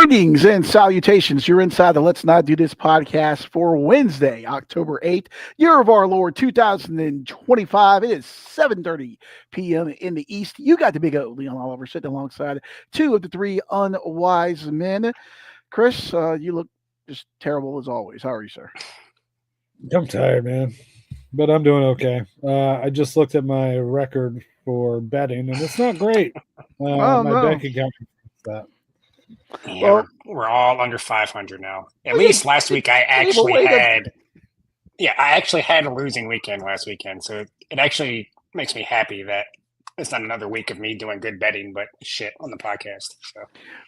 Greetings and salutations. You're inside the Let's Not Do This podcast for Wednesday, October 8th, year of our Lord 2025. It is 7:30 p.m. in the East. You got the big O, Leon Oliver, sitting alongside two of the three unwise men. Chris, you look just terrible as always. How are you, sir? I'm tired, man, but I'm doing okay. I just looked at my record for betting, and it's not great. My bank account reflects that. Yeah, Well, we're all under 500 now. At well, least last week I actually away to- had, I actually had a losing weekend last weekend. So it actually makes me happy that it's not another week of me doing good betting, but shit on the podcast. So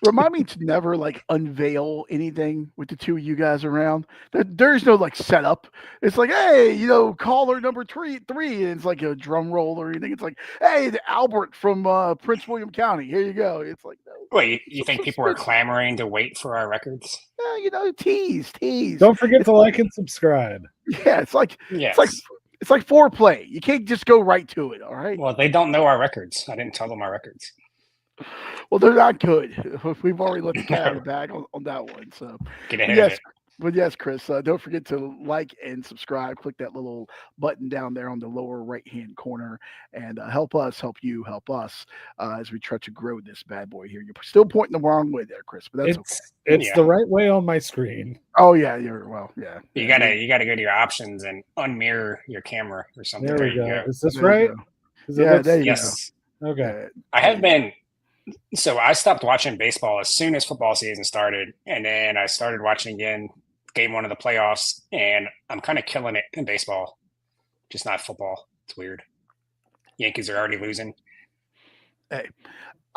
Remind me to never unveil anything with the two of you guys around. There's no setup. It's like, hey, caller number three, and it's like a drum roll or anything. It's like, hey, the Albert from Prince William County. Here you go. It's like, no. wait, you think people are clamoring to wait for our records? Tease. Don't forget to like and subscribe. Yeah, it's like Yes. it's like foreplay. You can't just go right to it. All right. Well, they don't know our records. I didn't tell them our records. Well, they're not good. We've already let the cat out of the bag on that one. So, Get ahead of it. But yes, Chris, don't forget to like and subscribe. Click that little button down there on the lower right-hand corner and help us, help you, help us as we try to grow this bad boy here. You're still pointing the wrong way there, Chris, but that's okay. It's the right way on my screen. Oh, yeah, yeah. You gotta go to your options and unmirror your camera or something. There we go. Is this There you right? go. Is it Yeah, there you Yes. Okay. I have been. So I stopped watching baseball as soon as football season started, and then I started watching again game one of the playoffs, and I'm kind of killing it in baseball, just not football. It's weird. Yankees are already losing. Hey,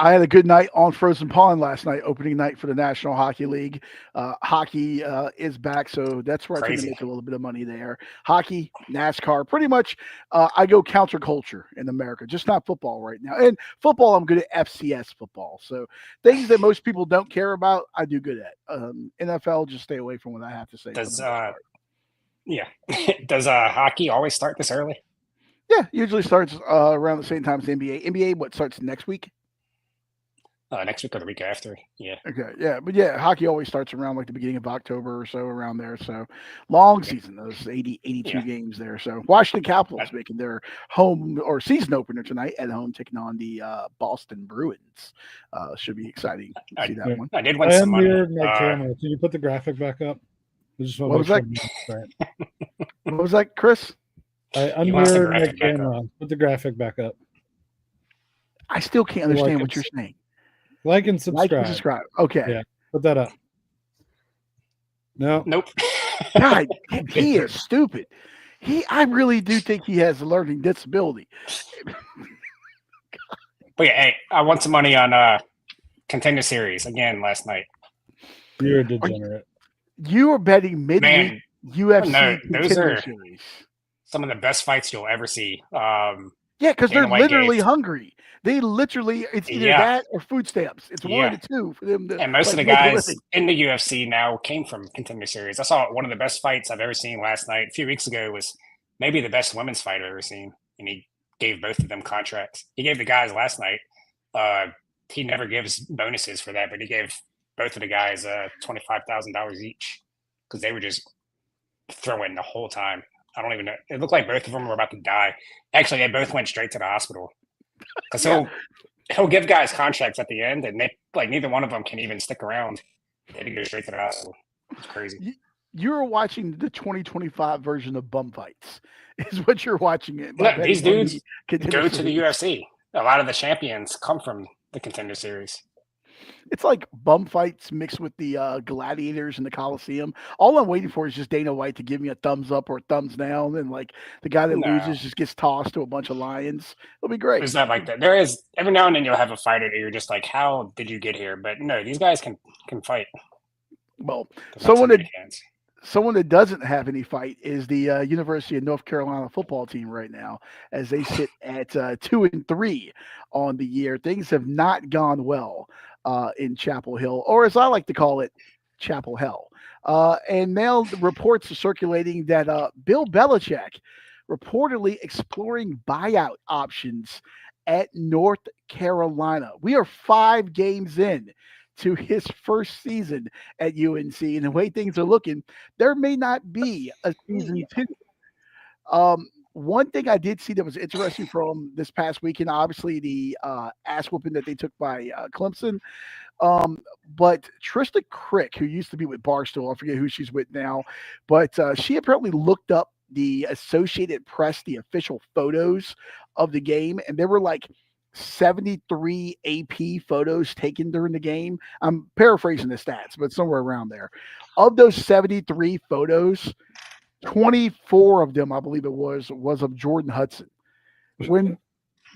I had a good night on Frozen Pond last night, opening night for the National Hockey League. Hockey is back, so that's where I can make a little bit of money there. Hockey, NASCAR, pretty much I go counterculture in America, just not football right now. And football, I'm good at FCS football. So things that most people don't care about, I do good at. NFL, just stay away from what I have to say. Does does hockey always start this early? Yeah, usually starts around the same time as the NBA. NBA, what starts next week? Next week or the week after. Yeah. Okay. Yeah. But yeah, hockey always starts around the beginning of October or so, around there. So long season, those 82 games there. So Washington Capitals making their home or season opener tonight at home, taking on the Boston Bruins. Should be exciting to see that one. I did win some money. My camera. Can you put the graphic back up? I just want What was that? What was that, Chris? I unmirrored my camera. Put the graphic back up. I still can't understand what you're saying. Like and subscribe. Like and subscribe. Okay. Yeah. Put that up. No. Nope. God, he is stupid. I really do think he has a learning disability. But yeah, hey, I won some money on Contender Series again last night. You're a degenerate. You are betting midweek UFC Contender Series. Some of the best fights you'll ever see. Yeah, because they're literally hungry. They literally, it's either that or food stamps. It's one of the two for them to. And most of the guys in the UFC now came from Contender Series. I saw one of the best fights I've ever seen last night. A few weeks ago was maybe the best women's fight I've ever seen. And he gave both of them contracts. He gave the guys last night. He never gives bonuses for that, but he gave both of the guys $25,000 each because they were just throwing the whole time. I don't even know. It looked like both of them were about to die. Actually, they both went straight to the hospital. Because he'll give guys contracts at the end, and they neither one of them can even stick around. They had to go straight to the hospital. It's crazy. You're watching the 2025 version of bum fights. Is what you're watching it. No, these dudes go to the UFC. A lot of the champions come from the Contender Series. It's like bum fights mixed with the gladiators in the Coliseum. All I'm waiting for is just Dana White to give me a thumbs up or a thumbs down, and the guy that loses just gets tossed to a bunch of lions. It'll be great. It's not like that. There is every now and then you'll have a fighter that you're just like, how did you get here? But no, these guys can fight. Well, someone that doesn't have any fight is the University of North Carolina football team right now, as they sit at 2-3 on the year. Things have not gone well in Chapel Hill, or as I like to call it, Chapel Hell. And now the reports are circulating that Bill Belichick reportedly exploring buyout options at North Carolina. We are 5 games in to his first season at UNC. And the way things are looking, there may not be a season two. One thing I did see that was interesting from this past weekend, obviously the ass whooping that they took by Clemson. Um, but Trista Crick, who used to be with Barstool, I forget who she's with now, but she apparently looked up the Associated Press, the official photos of the game, and there were like 73 AP photos taken during the game. I'm paraphrasing the stats, but somewhere around there. Of those 73 photos, 24 of them, I believe it was of Jordan Hudson. When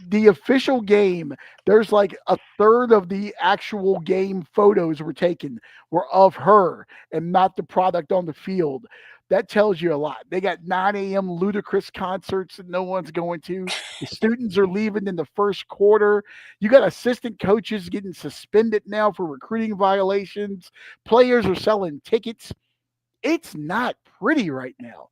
the official game, there's like a third of the actual game photos were of her and not the product on the field. That tells you a lot. They got 9 a.m. ludicrous concerts that no one's going to. The students are leaving in the first quarter. You got assistant coaches getting suspended now for recruiting violations. Players are selling tickets. It's not pretty right now.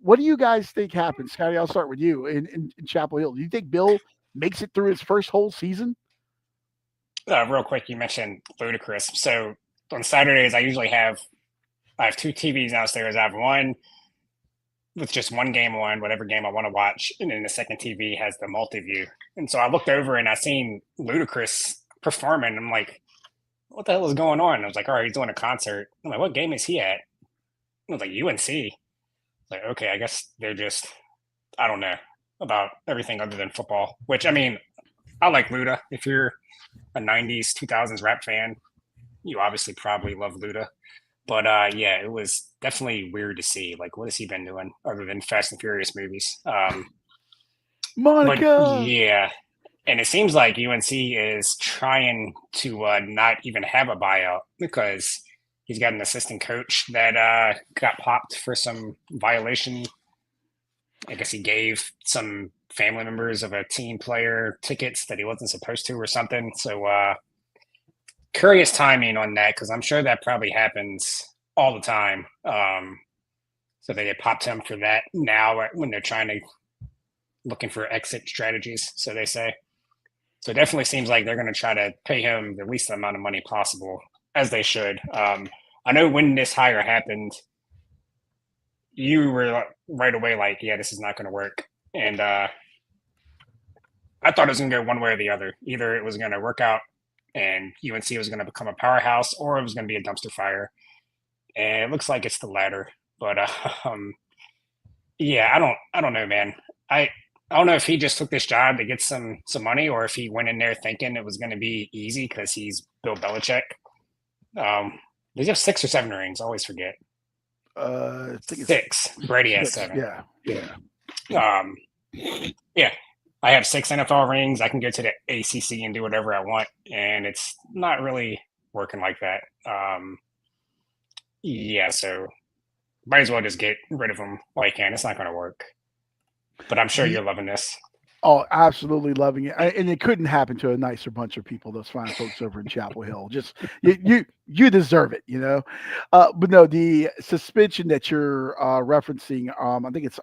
What do you guys think happens? Scotty, I'll start with you in Chapel Hill. Do you think Bill makes it through his first whole season? Real quick, you mentioned ludicrous. So on Saturdays, I have 2 TVs downstairs. I have one with just one game on, whatever game I want to watch, and then the second TV has the multi-view. And so I looked over and I seen Ludacris performing. I'm like, what the hell is going on? I was like, all right, he's doing a concert. I'm like, what game is he at? I was like, UNC. Like, okay, I guess they're just, I don't know about everything other than football, which, I mean, I like Luda. If you're a 90s, 2000s rap fan, you obviously probably love Luda. But yeah, it was definitely weird to see. Like, what has he been doing other than Fast and Furious movies? Monica! But yeah, and it seems like UNC is trying to not even have a buyout because he's got an assistant coach that got popped for some violation. I guess he gave some family members of a team player tickets that he wasn't supposed to or something. So curious timing on that because I'm sure that probably happens all the time. So they get popped him for that now when they're looking for exit strategies, so they say. So it definitely seems like they're going to try to pay him the least amount of money possible, as they should. I know when this hire happened, you were right away like, yeah, this is not going to work. And I thought it was going to go one way or the other. Either it was going to work out and UNC was going to become a powerhouse, or it was going to be a dumpster fire. And it looks like it's the latter. But yeah, I don't know, man. I don't know if he just took this job to get some money, or if he went in there thinking it was going to be easy because he's Bill Belichick. Does he have 6 or 7 rings? I always forget. I think it's 6. Brady has 7. Yeah. Yeah. I have 6 NFL rings. I can go to the ACC and do whatever I want, and it's not really working like that. Yeah, so might as well just get rid of him while you can. It's not going to work. But I'm sure you're loving this. Oh, absolutely loving it, and it couldn't happen to a nicer bunch of people. Those fine folks over in Chapel Hill, just you deserve it, you know. But no, the suspension that you're referencing, I think it's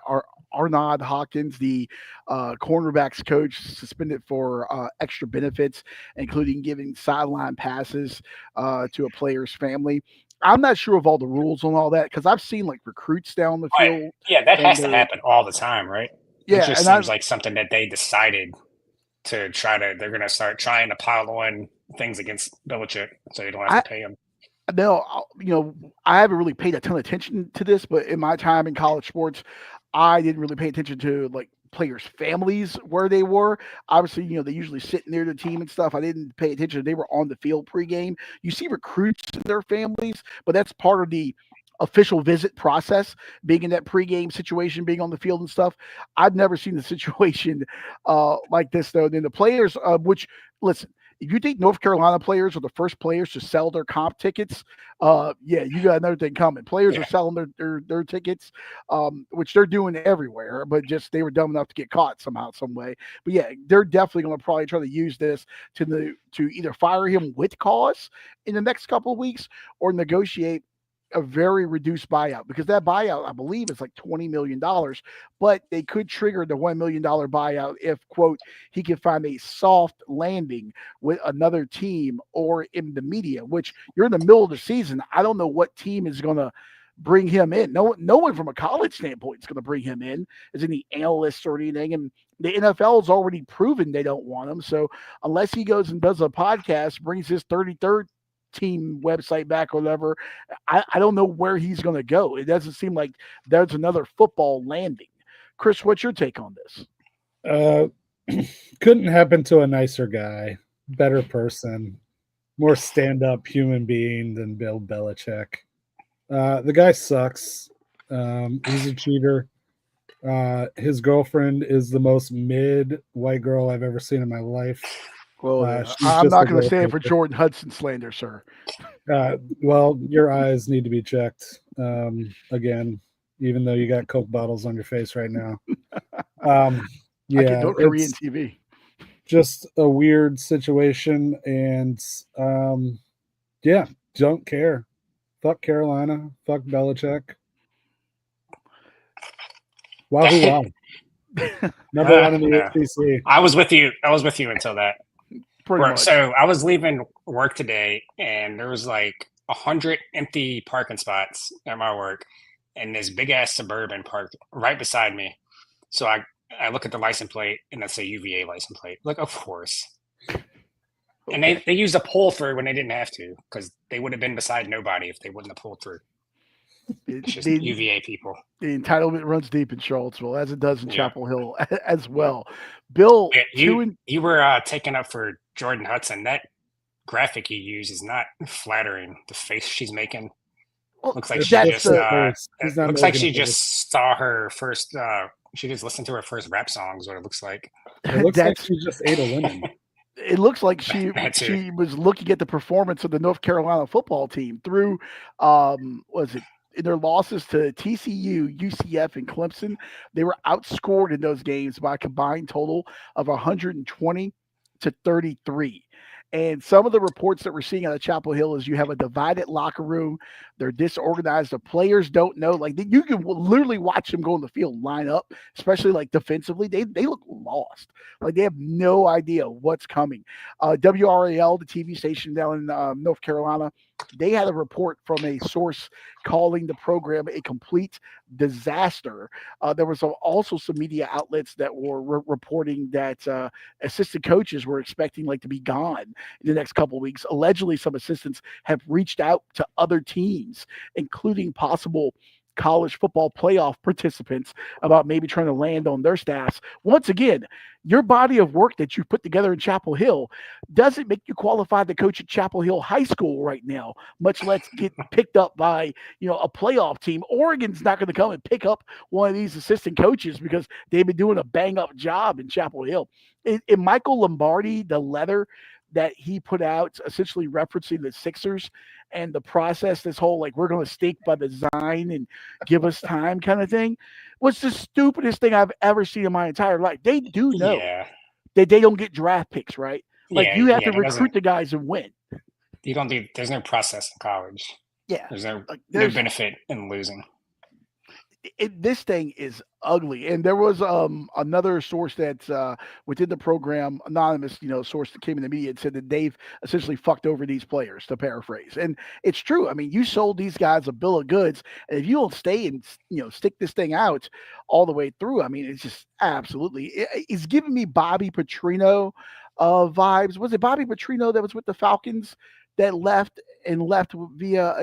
Arnaud Hawkins, the cornerbacks coach, suspended for extra benefits, including giving sideline passes to a player's family. I'm not sure of all the rules on all that because I've seen like recruits down the field. Yeah, that has to happen all the time, right? Yeah, it just seems like something that they decided to they're going to start trying to pile on things against Belichick so they don't have to pay him. No, I haven't really paid a ton of attention to this, but in my time in college sports, I didn't really pay attention to like players' families where they were. Obviously, they usually sit near the team and stuff. I didn't pay attention. They were on the field pregame. You see recruits and their families, but that's part of the official visit process, being in that pregame situation, being on the field and stuff. I've never seen a situation like this though. Then the players, which listen, if you think North Carolina players are the first players to sell their comp tickets, yeah, you got another thing coming. Players are selling their tickets, which they're doing everywhere, but just they were dumb enough to get caught somehow, some way. But yeah, they're definitely going to probably try to use this to either fire him with cause in the next couple of weeks or negotiate a very reduced buyout because that buyout, I believe, is like $20 million, but they could trigger the $1 million buyout if, quote, he can find a soft landing with another team or in the media, which you're in the middle of the season. I don't know what team is going to bring him in. No one from a college standpoint is going to bring him in as any analysts or anything. And the NFL has already proven they don't want him. So unless he goes and does a podcast, brings his 33rd team website back or whatever, I don't know where he's going to go. It doesn't seem like there's another football landing. Chris, what's your take on this? Couldn't happen to a nicer guy, better person, more stand-up human being than Bill Belichick. The guy sucks. He's a cheater. His girlfriend is the most mid white girl I've ever seen in my life. Well, I'm not going to stand for Jordan Hudson slander, sir. Well, your eyes need to be checked again, even though you got Coke bottles on your face right now. Yeah, I can do Korean TV. Just a weird situation, and yeah, don't care. Fuck Carolina. Fuck Belichick. Wahoo! Number one in the SEC. I was with you until that. Pretty much. So I was leaving work today, and there was like 100 empty parking spots at my work, and this big ass Suburban parked right beside me. So I look at the license plate, and that's a UVA license plate. Like, of course. And they used a pull through when they didn't have to, because they would have been beside nobody if they wouldn't have pulled through. It's just UVA people. The entitlement runs deep in Charlottesville, as it does in Chapel Hill as well. Bill, you were taking up for Jordan Hudson. That graphic you use is not flattering. The face she's making looks like she just saw her first. She just listened to her first rap song. Is what it looks like. It looks like she just ate a lemon. It looks like she was looking at the performance of the North Carolina football team through, in their losses to TCU, UCF, and Clemson. They were outscored in those games by a combined total of 120 to 33. And some of the reports that we're seeing out of Chapel Hill is you have a divided locker room. They're disorganized. The players don't know. Like, you can literally watch them go in the field, line up, especially like defensively. They look lost. Like, they have no idea what's coming. WRAL, the TV station down in North Carolina, they had a report from a source calling the program a complete disaster. There was also some media outlets that were reporting that assistant coaches were expecting to be gone in the next couple of weeks. Allegedly, some assistants have reached out to other teams, including possible college football playoff participants, about maybe trying to land on their staffs. Once again, your body of work that you put together in Chapel Hill doesn't make you qualified to coach at Chapel Hill High School right now, much less get picked up by, a playoff team. Oregon's not going to come and pick up one of these assistant coaches because they've been doing a bang-up job in Chapel Hill. In Michael Lombardi, the letter that he put out, essentially referencing the Sixers and the process, this whole we're going to stake by design and give us time kind of thing, was the stupidest thing I've ever seen in my entire life. They do know that they don't get draft picks, right? You have to recruit the guys and win. You don't do. There's no process in college. Yeah, there's no benefit in losing. This thing is ugly. And there was another source that's within the program, anonymous, source that came in the media and said that they've essentially fucked over these players, to paraphrase. And it's true. I mean, you sold these guys a bill of goods, and if you don't stay and stick this thing out all the way through, I mean, it's just absolutely. It's giving me Bobby Petrino vibes. Was it Bobby Petrino that was with the Falcons that left via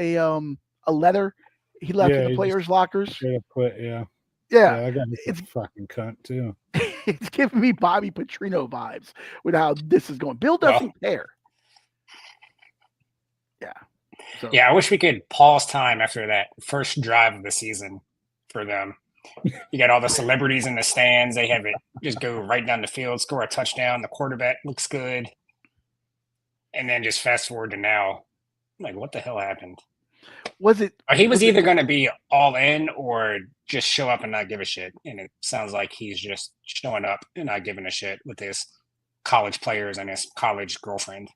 a letter? He left in the players' lockers. Quit, yeah. I got a fucking cunt too. It's giving me Bobby Petrino vibes with how this is going. Bill doesn't care. Yeah. So. Yeah, I wish we could pause time after that first drive of the season for them. You got all the celebrities in the stands. They have it just go right down the field, score a touchdown. The quarterback looks good. And then just fast forward to now. What the hell happened? He was either going to be all in or just show up and not give a shit. And it sounds like he's just showing up and not giving a shit with his college players and his college girlfriend.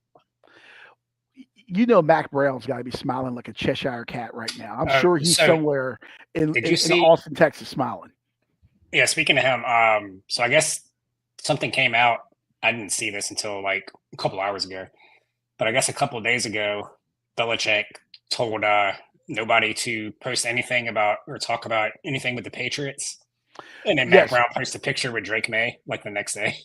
you know Mac Brown's got to be smiling like a Cheshire cat right now. I'm sure he's So somewhere in did you see? Austin, Texas, smiling. Yeah, speaking of him, so I guess something came out. I didn't see this until like a couple hours ago, but I guess a couple of days ago, Belichick told nobody to post anything about or talk about anything with the Patriots. And then Matt Yes, Brown posted a picture with Drake May like the next day.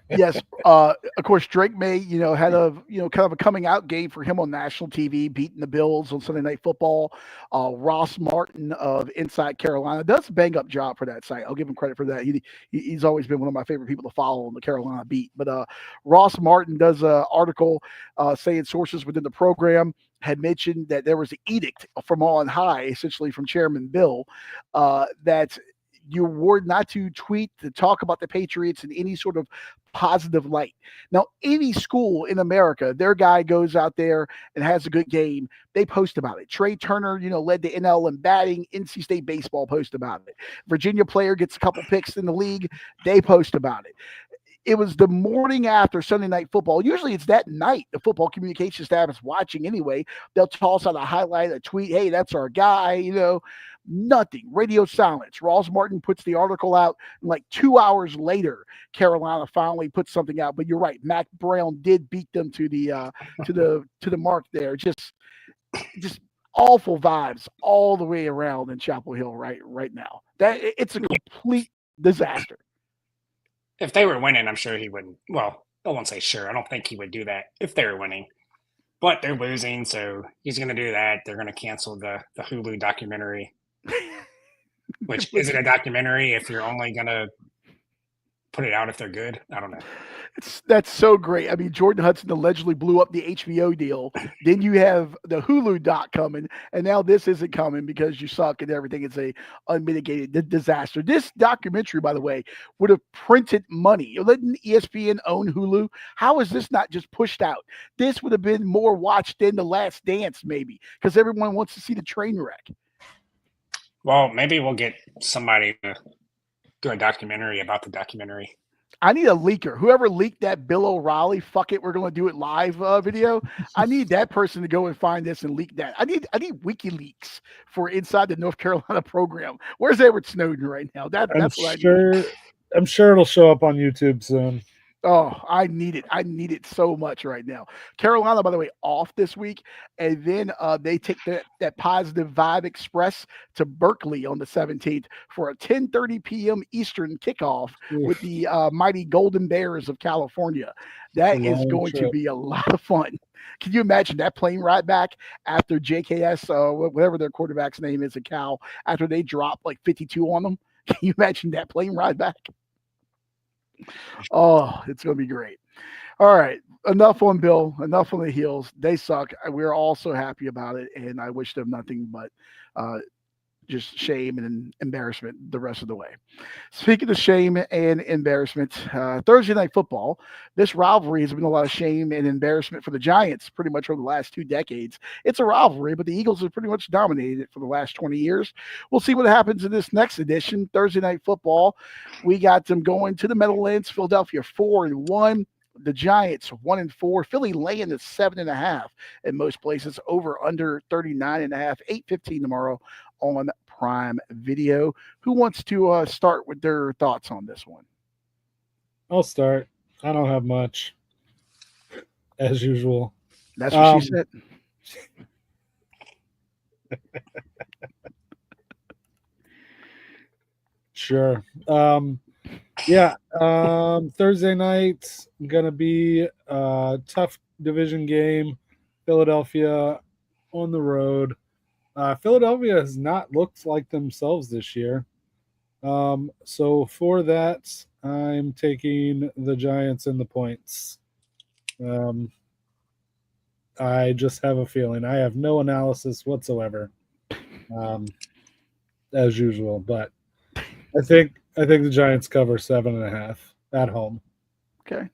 yes. Of course, Drake May, had a kind of a coming out game for him on national TV, beating the Bills on Sunday Night Football. Ross Martin of Inside Carolina does a bang up job for that site. I'll give him credit for that. He's always been one of my favorite people to follow on the Carolina beat. But Ross Martin does an article saying sources within the program had mentioned that there was an edict from on high, essentially from Chairman Bill, that you were not to tweet to talk about the Patriots in any sort of positive light. Now, any school in America, their guy goes out there and has a good game, they post about it. Trey Turner, led the NL in batting. NC State baseball post about it. Virginia player gets a couple picks in the league, they post about it. It was the morning after Sunday Night Football. Usually it's that night the football communication staff is watching anyway. They'll toss out a highlight, a tweet. Hey, that's our guy, Nothing. Radio silence. Ross Martin puts the article out. And like 2 hours later, Carolina finally puts something out. But you're right. Mac Brown did beat them to the mark there. Just awful vibes all the way around in Chapel Hill right now. It's a complete disaster. If they were winning, I'm sure he wouldn't. Well, I won't say sure. I don't think he would do that if they were winning. But they're losing, so he's going to do that. They're going to cancel the Hulu documentary. Which is it a documentary if you're only going to put it out if they're good? I don't know. That's so great. I mean, Jordan Hudson allegedly blew up the HBO deal. Then you have the Hulu doc coming, and now this isn't coming because you suck and everything. It's a unmitigated disaster. This documentary, by the way, would have printed money. Didn't ESPN own Hulu? How is this not just pushed out? This would have been more watched than The Last Dance, maybe, because everyone wants to see the train wreck. Well, maybe we'll get somebody to do a documentary about the documentary. I need a leaker. Whoever leaked that Bill O'Reilly, fuck it, we're going to do it live video. I need that person to go and find this and leak that. I need WikiLeaks for inside the North Carolina program. Where's Edward Snowden right now? That's what I need. I'm sure it'll show up on YouTube soon. Oh, I need it. I need it so much right now. Carolina, by the way, off this week, and then they take that positive vibe express to Berkeley on the 17th for a 10:30 p.m. Eastern kickoff with the mighty Golden Bears of California. That is going to be a lot of fun. Can you imagine that plane ride back after JKS, whatever their quarterback's name is at Cal, after they drop like 52 on them? Can you imagine that plane ride back? Oh, it's going to be great. All right. Enough on Bill. Enough on the Heels. They suck. We're all so happy about it, and I wish them nothing but just shame and embarrassment the rest of the way. Speaking of shame and embarrassment, Thursday Night Football, this rivalry has been a lot of shame and embarrassment for the Giants pretty much over the last 2 decades. It's a rivalry, but the Eagles have pretty much dominated it for the last 20 years. We'll see what happens in this next edition, Thursday Night Football. We got them going to the Meadowlands, Philadelphia 4-1. The Giants 1-4. Philly laying at 7.5 in most places. Over under 39.5. 8:15 tomorrow on Prime Video. Who wants to start with their thoughts on this one? I'll start. I don't have much, as usual. That's what she said. Sure. Thursday night gonna be a tough division game. Philadelphia on the road. Philadelphia has not looked like themselves this year. So for that, I'm taking the Giants and the points. I just have a feeling. I have no analysis whatsoever, as usual. But I think the Giants cover 7.5 at home. Okay.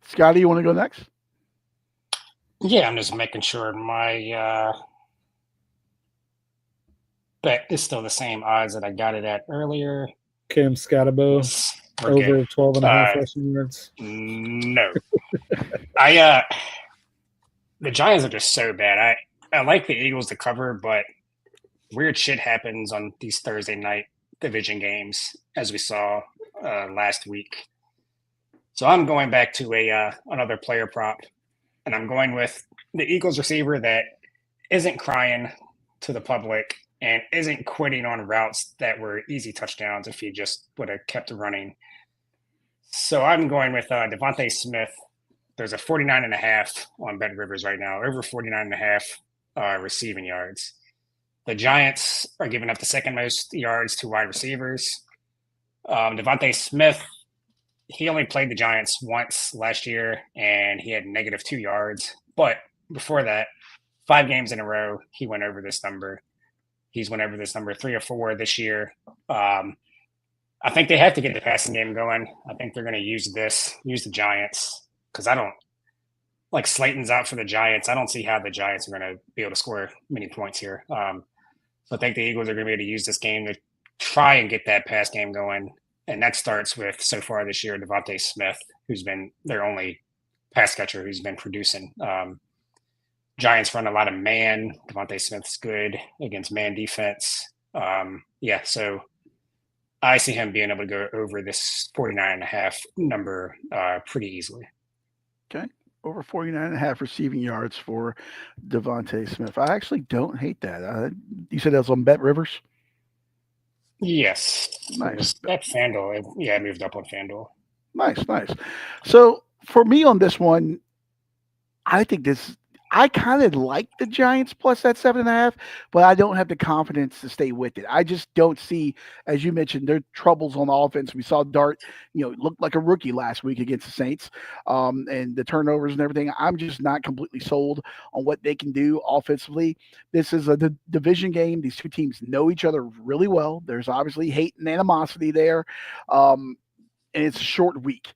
Scotty, you want to go next? Yeah, I'm just making sure my bet is still the same odds that I got it at earlier. Cam Scatterbo over 12.5 rushing yards. No. the Giants are just so bad. I like the Eagles to cover, but weird shit happens on these Thursday night division games, as we saw last week. So I'm going back to another player prop, and I'm going with the Eagles receiver that isn't crying to the public and isn't quitting on routes that were easy touchdowns if he just would have kept running. So I'm going with Devontae Smith. There's a 49.5 on Bet Rivers right now, over 49.5 receiving yards. The Giants are giving up the second most yards to wide receivers. Devontae Smith, he only played the Giants once last year, and he had -2 yards. But before that, 5 games in a row, he went over this number. He's went over this number 3 or 4 this year. I think they have to get the passing game going. I think they're going to use the Giants, because I don't like Slayton's out for the Giants. I don't see how the Giants are going to be able to score many points here. So I think the Eagles are going to be able to use this game to try and get that pass game going. And that starts with, so far this year, Devontae Smith, who's been their only pass catcher who's been producing. Giants run a lot of man. Devontae Smith's good against man defense. So I see him being able to go over this 49.5 number pretty easily. Okay. Over 49.5 receiving yards for Devontae Smith. I actually don't hate that. You said that was on Bet Rivers? Yes. Nice. At FanDuel. Yeah, I moved up on FanDuel. Nice. So for me on this one, I kind of like the Giants plus that 7.5, but I don't have the confidence to stay with it. I just don't see, as you mentioned, their troubles on the offense. We saw Dart, look like a rookie last week against the Saints, and the turnovers and everything. I'm just not completely sold on what they can do offensively. This is a division game. These two teams know each other really well. There's obviously hate and animosity there, and it's a short week.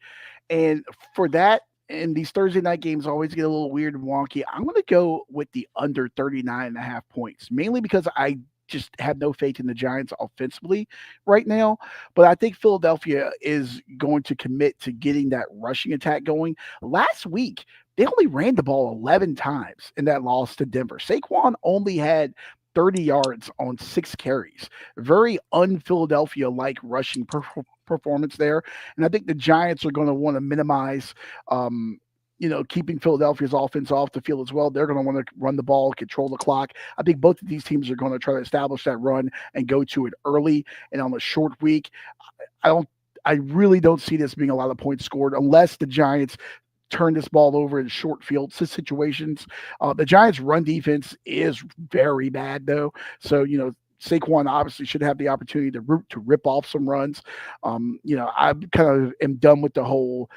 And for that, and these Thursday night games always get a little weird and wonky. I'm going to go with the under 39.5 points, mainly because I just have no faith in the Giants offensively right now. But I think Philadelphia is going to commit to getting that rushing attack going. Last week, they only ran the ball 11 times in that loss to Denver. Saquon only had 30 yards on 6 carries. Very un-Philadelphia-like rushing performance there. And I think the Giants are going to want to minimize, keeping Philadelphia's offense off the field as well. They're going to want to run the ball, control the clock. I think both of these teams are going to try to establish that run and go to it early. And on a short week, I really don't see this being a lot of points scored unless the Giants turn this ball over in short field situations. The Giants' run defense is very bad, though. So, Saquon obviously should have the opportunity to rip off some runs. I kind of am done with the whole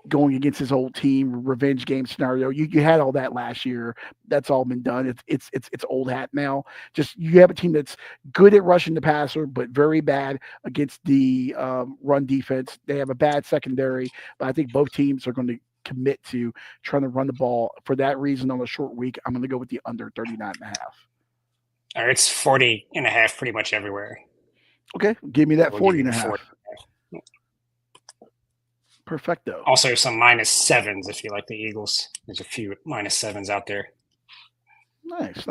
going against his old team revenge game scenario. You had all that last year. That's all been done. It's old hat now. Just you have a team that's good at rushing the passer, but very bad against the run defense. They have a bad secondary, but I think both teams are going to commit to trying to run the ball. For that reason, on a short week, I'm going to go with the under 39.5. It's 40.5 pretty much everywhere. Okay, give me that 40.5. Perfecto. Also, some -7s if you like the Eagles. There's a few -7s out there. Nice.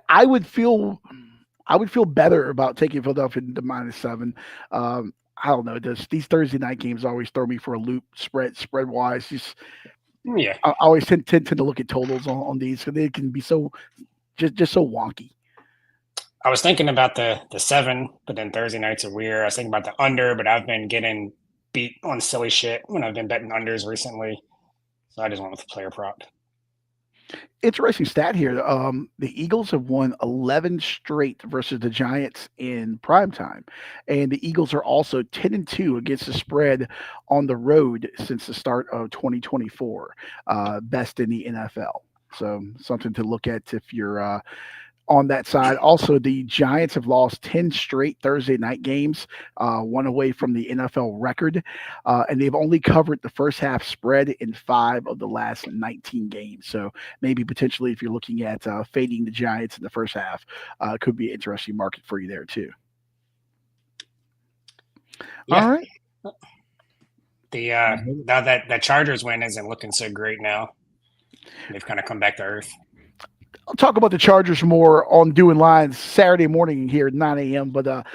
I would feel better about taking Philadelphia to -7. I don't know. These Thursday night games always throw me for a loop spread wise. Yeah, I always tend to look at totals on these because they can be so just so wonky. I was thinking about the 7, but then Thursday nights are weird. I was thinking about the under, but I've been getting beat on silly shit when I've been betting unders recently. So I just went with the player prop. Interesting stat here. The Eagles have won 11 straight versus the Giants in primetime. And the Eagles are also 10-2 against the spread on the road since the start of 2024. Best in the NFL. So something to look at if you're on that side. Also, the Giants have lost 10 straight Thursday night games, one away from the NFL record, and they've only covered the first half spread in 5 of the last 19 games. So maybe potentially if you're looking at fading the Giants in the first half, could be an interesting market for you there too. Yeah. All right. The now that Chargers win isn't looking so great now. They've kind of come back to earth. I'll talk about the Chargers more on Doing Lines Saturday morning here at 9 a.m. But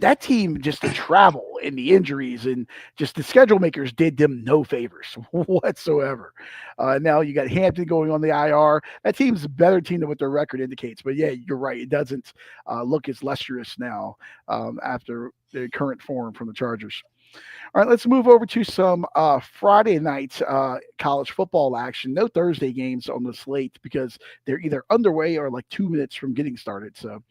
that team, just the travel and the injuries and just the schedule makers did them no favors whatsoever. Now you got Hampton going on the IR. That team's a better team than what their record indicates. But yeah, you're right. It doesn't look as lustrous now after the current form from the Chargers. All right, let's move over to some Friday night college football action. No Thursday games on the slate because they're either underway or like 2 minutes from getting started. So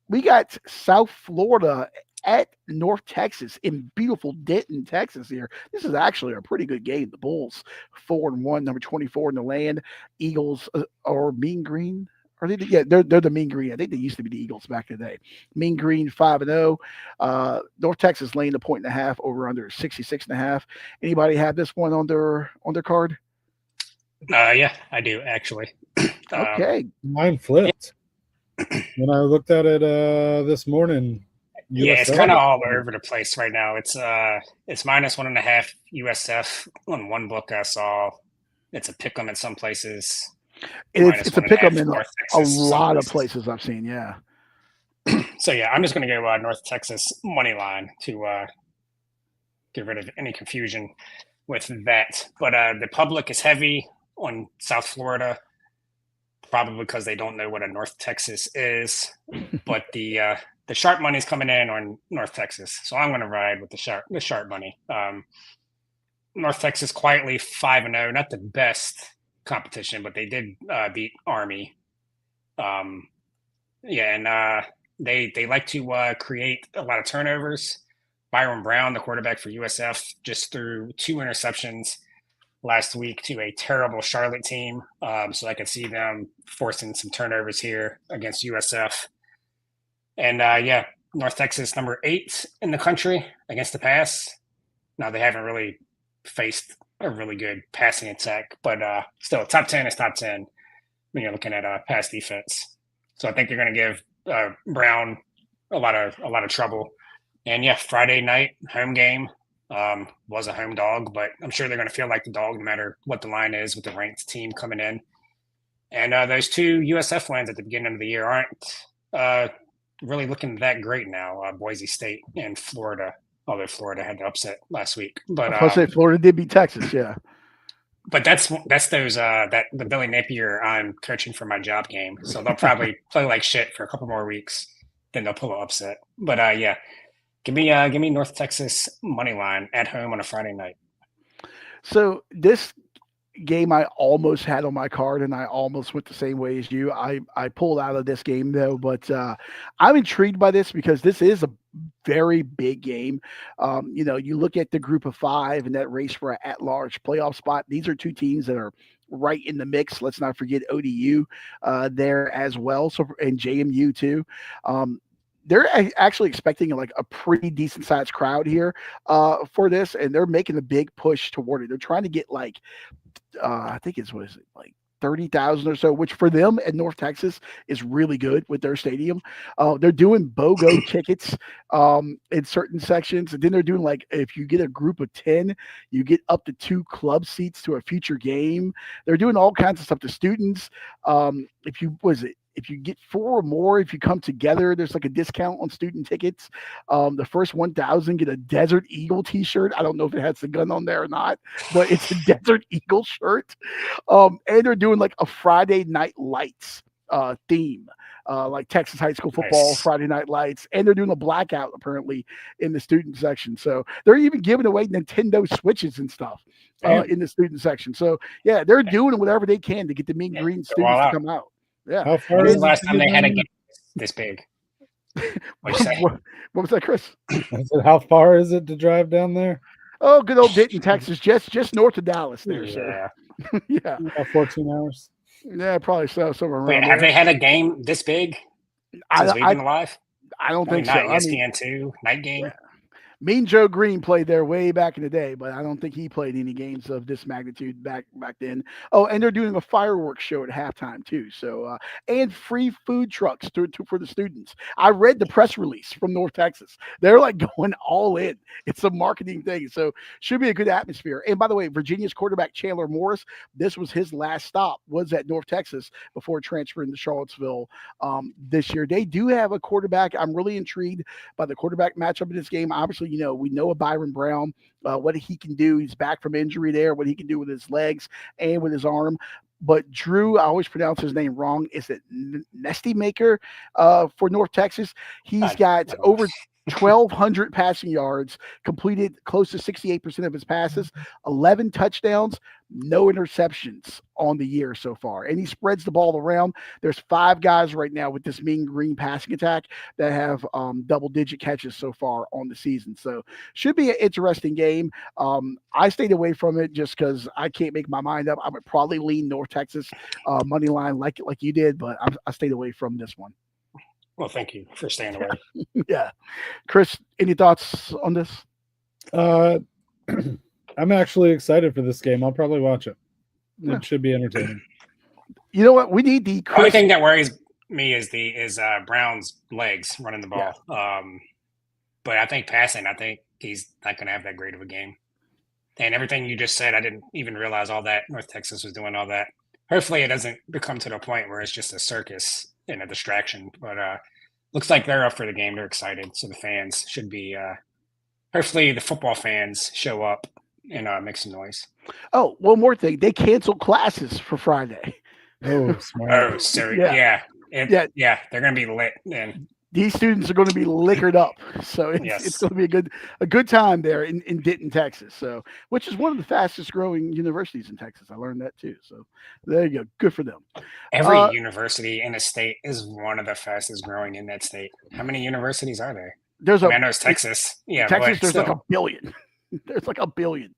we got South Florida at North Texas in beautiful Denton, Texas here. This is actually a pretty good game. The Bulls 4-1, number 24 in the land. Eagles or Mean Green. Are they? Yeah, they're the Mean Green. I think they used to be the Eagles back in the day. Mean Green 5-0. North Texas laying the 1.5 over under 66.5. Anybody have this one on their card? Yeah, I do actually. Okay, mine flipped. When I looked at it this morning, yeah, it's kind of all over the place right now. It's -1.5 USF on one book I saw. It's a pick 'em in some places. It's a pick 'em in a lot of places I've seen. Yeah. So yeah, I'm just going to go North Texas money line to get rid of any confusion with that. But the public is heavy on South Florida, probably because they don't know what a North Texas is. But the sharp money is coming in on North Texas, so I'm going to ride with the sharp money. North Texas quietly 5-0, not the best competition, but they did beat Army. Yeah, and they like to create a lot of turnovers. Byron Brown, the quarterback for USF, just threw 2 interceptions last week to a terrible Charlotte team. So I could see them forcing some turnovers here against USF. And yeah, North Texas, number 8 in the country against the pass. Now, they haven't really faced a really good passing attack, but still, top 10 is top 10 when you're looking at pass defense. So I think you're going to give Brown a lot of trouble. And yeah, Friday night home game was a home dog, but I'm sure they're going to feel like the dog no matter what the line is with the ranked team coming in. And those 2 USF wins at the beginning of the year aren't really looking that great now. Boise State and Florida, although Florida had the upset last week. But I was going to say Florida did beat Texas, yeah. But that's those the Billy Napier I'm coaching for my job game. So they'll probably play like shit for a couple more weeks, then they'll pull an upset. But yeah, give me North Texas money line at home on a Friday night. So this game I almost had on my card, and I almost went the same way as you. I pulled out of this game though, but I'm intrigued by this because this is a very big game. You look at the group of 5 and that race for an at-large playoff spot. These are 2 teams that are right in the mix. Let's not forget ODU there as well. So and JMU too. They're actually expecting like a pretty decent sized crowd here for this, and they're making a big push toward it. They're trying to get like I think it's like 30,000 or so, which for them at North Texas is really good with their stadium. They're doing BOGO tickets in certain sections. And then they're doing like, if you get a group of 10, you get up to 2 club seats to a future game. They're doing all kinds of stuff to students. If you get 4 or more, if you come together, there's like a discount on student tickets. The first 1,000 get a Desert Eagle t-shirt. I don't know if it has the gun on there or not, but it's a Desert Eagle shirt. And they're doing like a Friday Night Lights theme, like Texas high school football, nice. Friday Night Lights. And they're doing a blackout apparently in the student section. So they're even giving away Nintendo Switches and stuff in the student section. So yeah, they're doing whatever they can to get the Mean Green students to come out. Yeah. How far was the last time they had a game this big? What was that, Chris? I said, how far is it to drive down there? Oh, good old Denton, Texas, just north of Dallas there, yeah. So. Yeah. About 14 hours. Yeah, probably so. Somewhere around Wait, have they had a game this big since we've been alive? I don't think so. Not ESPN2 night game. Yeah. Mean Joe Green played there way back in the day, but I don't think he played any games of this magnitude back then. Oh, and they're doing a fireworks show at halftime too. So and free food trucks for the students. I read the press release from North Texas. They're like going all in. It's a marketing thing, so should be a good atmosphere. And by the way, Virginia's quarterback Chandler Morris, this was his last stop was at North Texas before transferring to Charlottesville this year. They do have a quarterback. I'm really intrigued by the quarterback matchup in this game. Obviously, we know of Byron Brown, what he can do. He's back from injury there, what he can do with his legs and with his arm. But Drew, I always pronounce his name wrong. Is it Nesty Maker for North Texas? He's got over 1,200 passing yards, completed close to 68% of his passes, 11 touchdowns, no interceptions on the year so far. And he spreads the ball around. There's 5 guys right now with this Mean Green passing attack that have double-digit catches so far on the season. So should be an interesting game. I stayed away from it just because I can't make my mind up. I would probably lean North Texas money line like you did, but I stayed away from this one. Well, thank you for staying away. Yeah. Chris, any thoughts on this? I'm actually excited for this game. I'll probably watch it. It should be entertaining. You know what? We need the only thing that worries me is Brown's legs running the ball. Yeah. But I think passing, I think he's not going to have that great of a game. And everything you just said, I didn't even realize all that North Texas was doing all that. Hopefully it doesn't become to the point where it's just a circus and a distraction. But looks like they're up for the game. They're excited. So the fans should be hopefully the football fans show up and make some noise. Oh, one more thing. They canceled classes for Friday. Oh, smart. Oh, sorry. Yeah. They're going to be lit. And these students are going to be liquored up. So it's going to be a good time there in Denton, Texas. So, which is one of the fastest growing universities in Texas. I learned that too. So there you go. Good for them. Every university in a state is one of the fastest growing in that state. How many universities are there? I know it's Texas. Yeah. Texas, there's like a billion. There's like a billion.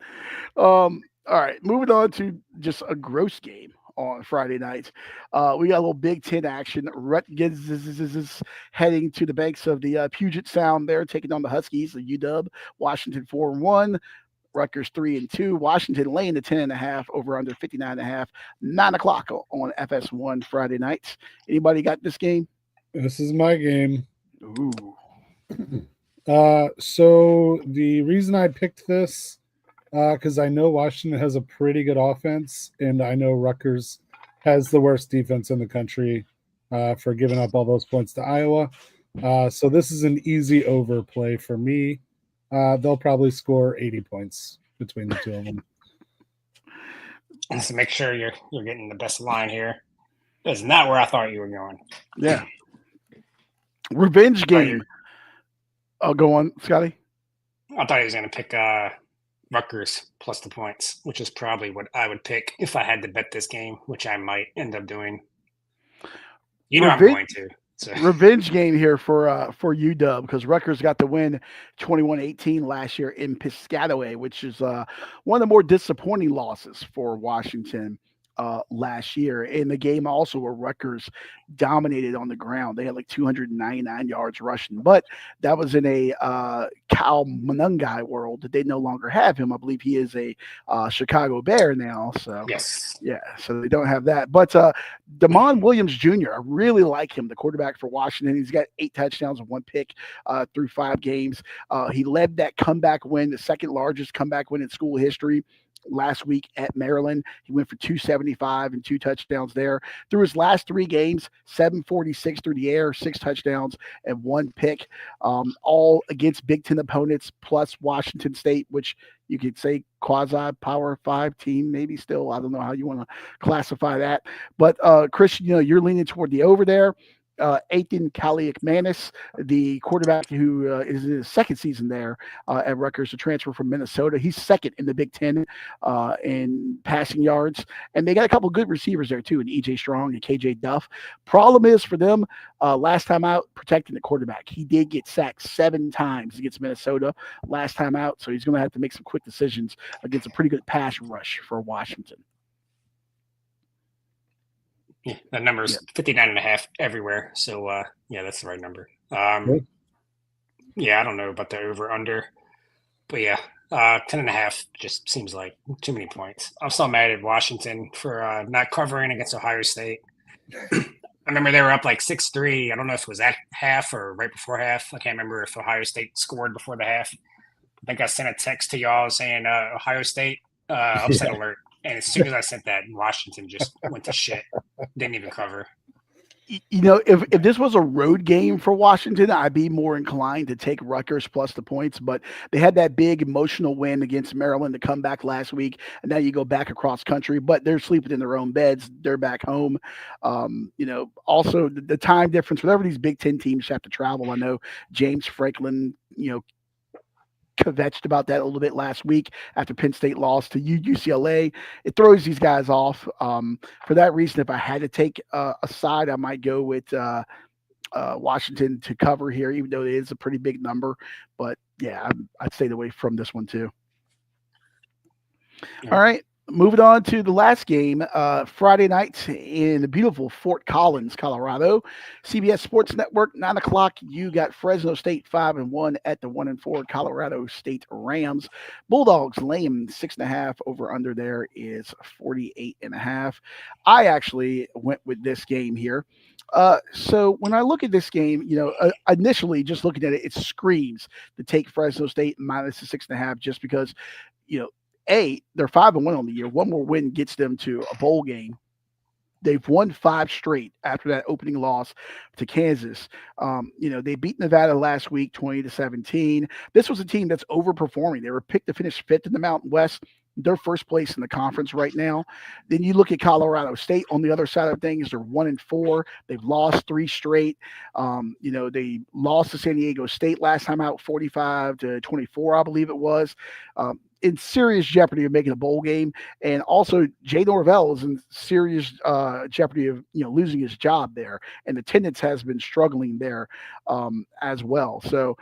All right. Moving on to just a gross game on Friday night. We got a little Big Ten action. Rutgers is heading to the banks of the Puget Sound there, taking on the Huskies, the UW. Washington 4-1. Rutgers 3-2. Washington laying the 10.5 over under 59.5. 9 o'clock on FS1 Friday nights. Anybody got this game? This is my game. Ooh. So the reason I picked this, because I know Washington has a pretty good offense, and I know Rutgers has the worst defense in the country for giving up all those points to Iowa. So this is an easy overplay for me. They'll probably score 80 points between the two of them. Just to make sure you're getting the best line here. That's not where I thought you were going. Yeah. Revenge game. Oh, go on, Scotty. I thought he was going to pick Rutgers plus the points, which is probably what I would pick if I had to bet this game, which I might end up doing. I'm going to. So. Revenge game here for UW because Rutgers got the win 21-18 last year in Piscataway, which is one of the more disappointing losses for Washington last year. In the game also where Rutgers dominated on the ground. They had like 299 yards rushing, but that was in a Kyle Monangai world that they no longer have him. I believe he is a Chicago Bear now. So yes. Yeah, so they don't have that. But Damon Williams Jr., I really like him, the quarterback for Washington. He's got 8 touchdowns and 1 pick through 5 games. He led that comeback win, the second largest comeback win in school history last week at Maryland. He went for 275 and 2 touchdowns there. Through his last 3 games, 746 through the air, 6 touchdowns and 1 pick, all against Big Ten opponents plus Washington State, which you could say quasi Power 5 team, maybe still. I don't know how you want to classify that. But Chris, you're leaning toward the over there. Aiken Kaliakmanis, the quarterback who is in his second season there at Rutgers, a transfer from Minnesota. He's second in the Big Ten in passing yards. And they got a couple good receivers there, too, in E.J. Strong and K.J. Duff. Problem is for them, last time out, protecting the quarterback. He did get sacked 7 times against Minnesota last time out, so he's going to have to make some quick decisions against a pretty good pass rush for Washington. Yeah, that number is 59.5 everywhere. So, that's the right number. Yeah, I don't know about the over-under. But yeah, 10.5 just seems like too many points. I'm still mad at Washington for not covering against Ohio State. I remember they were up like 6-3. I don't know if it was at half or right before half. I can't remember if Ohio State scored before the half. I think I sent a text to y'all saying Ohio State upset alert. And as soon as I sent that, Washington just went to shit. Didn't even cover. You know, if this was a road game for Washington, I'd be more inclined to take Rutgers plus the points. But they had that big emotional win against Maryland to come back last week, and now you go back across country. But they're sleeping in their own beds. They're back home. You know, also the time difference. Whenever these Big Ten teams have to travel, I know James Franklin, you know, kvetched about that a little bit last week after Penn State lost to UCLA. It throws these guys off. For that reason, if I had to take a side, I might go with Washington to cover here, even though it is a pretty big number. But yeah, I'd stay away from this one too. Yeah. All right. Moving on to the last game, Friday night in the beautiful Fort Collins, Colorado. CBS Sports Network, 9 o'clock. You got Fresno State 5-1 at the 1-4 Colorado State Rams. Bulldogs laying 6.5. Over under there is 48.5. I actually went with this game here. So when I look at this game, you know, initially just looking at it, it screams to take Fresno State minus the 6.5, just because, you know, they're 5-1 on the year. One more win gets them to a bowl game. They've won 5 straight after that opening loss to Kansas. You know, they beat Nevada last week, 20-17. This was a team that's overperforming. They were picked to finish 5th in the Mountain West. They're first place in the conference right now. Then you look at Colorado State on the other side of things. They're 1-4. They've lost 3 straight. You know, they lost to San Diego State last time out, 45-24, I believe it was. In serious jeopardy of making a bowl game, and also Jay Norvell is in serious jeopardy of, you know, losing his job there, and attendance has been struggling there as well. So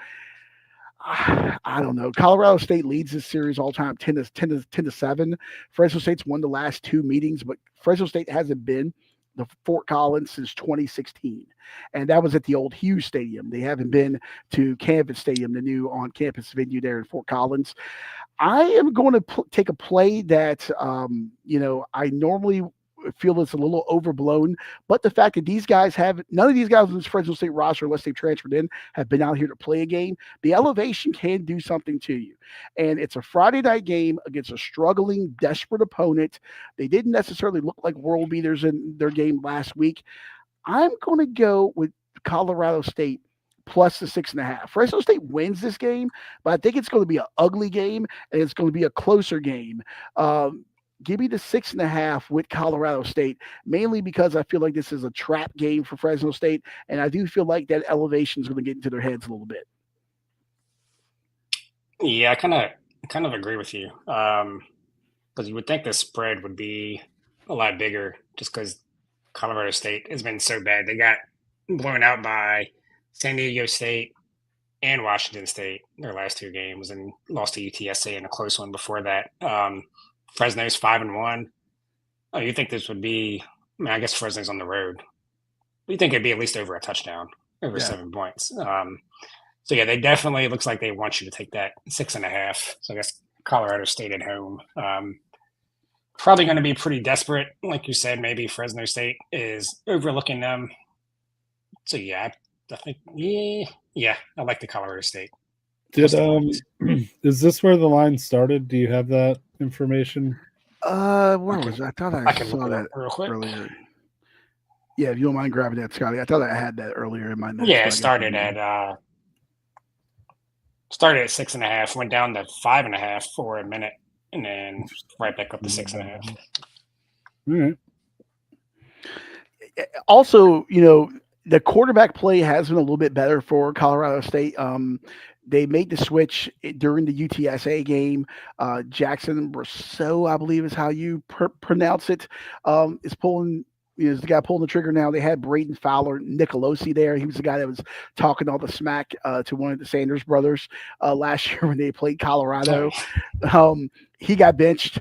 I don't know. Colorado State leads this series all time 10-7. Fresno State's won the last 2 meetings, but Fresno State hasn't been the Fort Collins since 2016, and that was at the old Hughes Stadium. They haven't been to Canvas Stadium, the new on-campus venue there in Fort Collins. I am going to take a play that, you know, I normally feel it's a little overblown, but the fact that these guys none of these guys on this Fresno State roster, unless they've transferred in, have been out here to play a game. The elevation can do something to you. And it's a Friday night game against a struggling, desperate opponent. They didn't necessarily look like world beaters in their game last week. I'm going to go with Colorado State plus the 6.5. Fresno State wins this game, but I think it's going to be an ugly game, and it's going to be a closer game. Give me the 6.5 with Colorado State, mainly because I feel like this is a trap game for Fresno State, and I do feel like that elevation is going to get into their heads a little bit. Yeah, I kind of agree with you, because you would think the spread would be a lot bigger, just because Colorado State has been so bad. They got blown out by San Diego State and Washington State their last 2 games, and lost to UTSA in a close one before that. Fresno's 5-1. Oh, you think this would be? I mean, I guess Fresno's on the road. You think it'd be at least over a touchdown, over 7 points. So yeah, they definitely looks like they want you to take that 6.5. So I guess Colorado State at home. Probably going to be pretty desperate, like you said. Maybe Fresno State is overlooking them. So yeah, I think yeah, I like the Colorado State. Is this where the line started? Do you have that information? Where was it? I thought I saw that real quick earlier. Yeah, if you don't mind grabbing that, Scotty. I thought I had that earlier in my notes. Yeah, it started at 6.5, went down to 5.5 for a minute, and then right back up to 6.5. All right. Also, you know, the quarterback play has been a little bit better for Colorado State. They made the switch during the UTSA game. Jackson Brousseau, I believe is how you pronounce it, is pulling is the guy pulling the trigger now. They had Braden Fowler Nicolosi there. He was the guy that was talking all the smack to one of the Sanders brothers last year when they played Colorado. He got benched.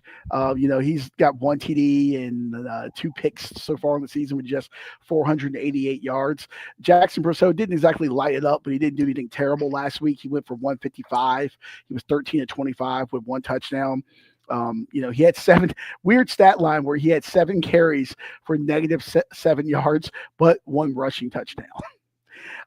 He's got 1 TD and 2 picks so far in the season with just 488 yards. Jackson Brousseau didn't exactly light it up, but he didn't do anything terrible last week. He went for 155. He was 13 of 25 with 1 touchdown. He had 7 weird stat line where he had 7 carries for -7 yards, but 1 rushing touchdown.